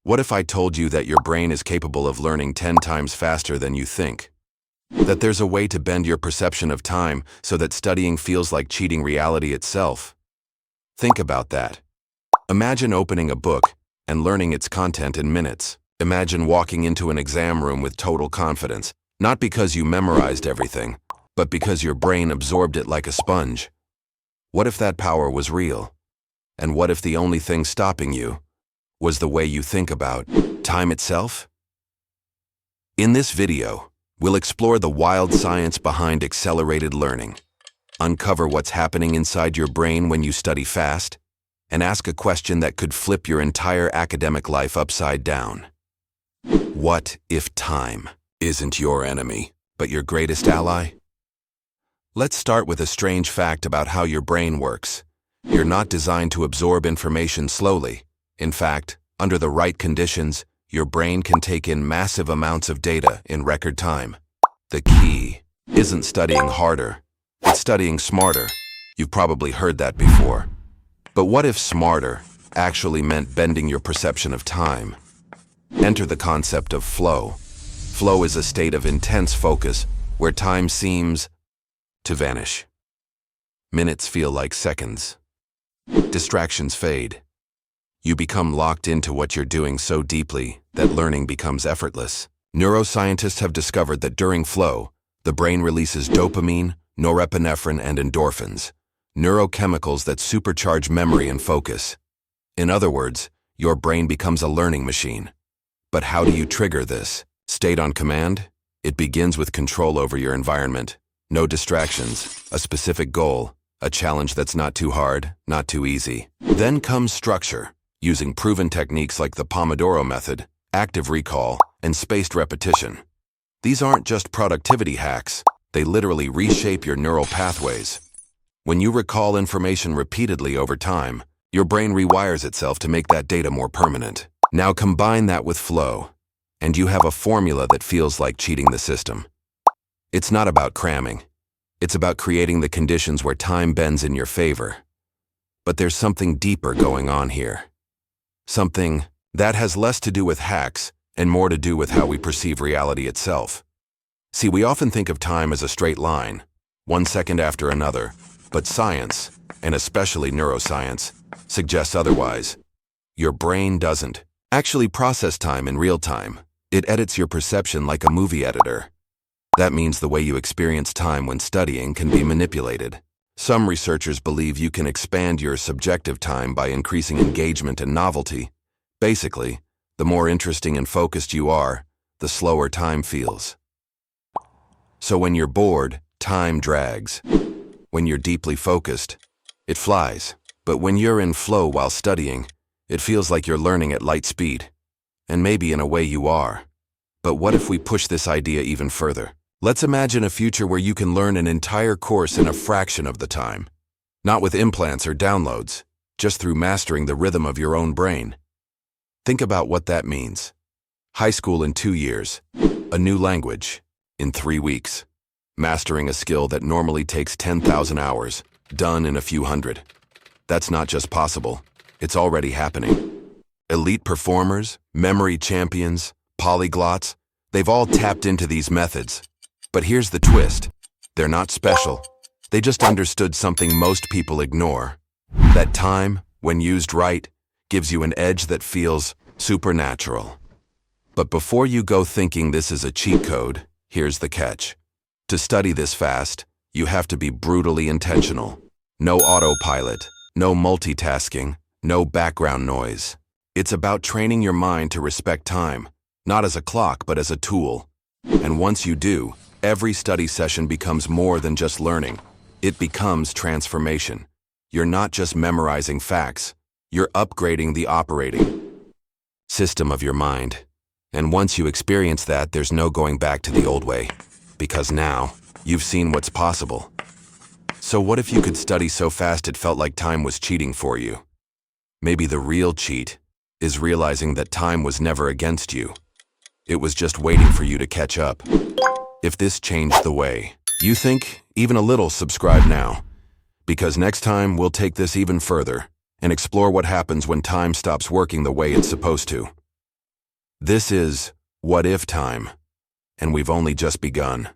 What if I told you that your brain is capable of learning 10 times faster than you think? That there's a way to bend your perception of time so that studying feels like cheating reality itself? Think about that. Imagine opening a book and learning its content in minutes. Imagine walking into an exam room with total confidence, not because you memorized everything, but because your brain absorbed it like a sponge. What if that power was real? And what if the only thing stopping you was the way you think about time itself? In this video, we'll explore the wild science behind accelerated learning, uncover what's happening inside your brain when you study fast, and ask a question that could flip your entire academic life upside down. What if time isn't your enemy, but your greatest ally? Let's start with a strange fact about how your brain works. You're not designed to absorb information slowly. In fact, under the right conditions, your brain can take in massive amounts of data in record time. The key isn't studying harder, it's studying smarter. You've probably heard that before. But what if smarter actually meant bending your perception of time? Enter the concept of flow. Flow is a state of intense focus where time seems to vanish. Minutes feel like seconds. Distractions fade. You become locked into what you're doing so deeply that learning becomes effortless. Neuroscientists have discovered that during flow, the brain releases dopamine, norepinephrine, and endorphins, neurochemicals that supercharge memory and focus. In other words, your brain becomes a learning machine. But how do you trigger this state on command? It begins with control over your environment. No distractions, a specific goal, a challenge that's not too hard, not too easy. Then comes structure, using proven techniques like the Pomodoro method, active recall, and spaced repetition. These aren't just productivity hacks, they literally reshape your neural pathways. When you recall information repeatedly over time, your brain rewires itself to make that data more permanent. Now combine that with flow, and you have a formula that feels like cheating the system. It's not about cramming. It's about creating the conditions where time bends in your favor. But there's something deeper going on here. Something that has less to do with hacks and more to do with how we perceive reality itself. See, we often think of time as a straight line, one second after another, but science, and especially neuroscience, suggests otherwise. Your brain doesn't actually process time in real time. It edits your perception like a movie editor. That means the way you experience time when studying can be manipulated. Some researchers believe you can expand your subjective time by increasing engagement and novelty. Basically, the more interesting and focused you are, the slower time feels. So when you're bored, time drags. When you're deeply focused, it flies. But when you're in flow while studying, it feels like you're learning at light speed. And maybe in a way you are. But what if we push this idea even further? Let's imagine a future where you can learn an entire course in a fraction of the time. Not with implants or downloads, just through mastering the rhythm of your own brain. Think about what that means. High school in 2 years, a new language in 3 weeks, mastering a skill that normally takes 10,000 hours, done in a few hundred. That's not just possible, it's already happening. Elite performers, memory champions, polyglots, they've all tapped into these methods. But here's the twist. They're not special. They just understood something most people ignore. That time, when used right, gives you an edge that feels supernatural. But before you go thinking this is a cheat code, here's the catch. To study this fast, you have to be brutally intentional. No autopilot, no multitasking, no background noise. It's about training your mind to respect time, not as a clock but as a tool. And once you do, every study session becomes more than just learning. It becomes transformation. You're not just memorizing facts, you're upgrading the operating system of your mind. And once you experience that, there's no going back to the old way, because now you've seen what's possible. So what if you could study so fast it felt like time was cheating for you? Maybe the real cheat is realizing that time was never against you. It was just waiting for you to catch up. If this changed the way you think, even a little, subscribe now. Because next time we'll take this even further and explore what happens when time stops working the way it's supposed to. This is What If Time, and we've only just begun.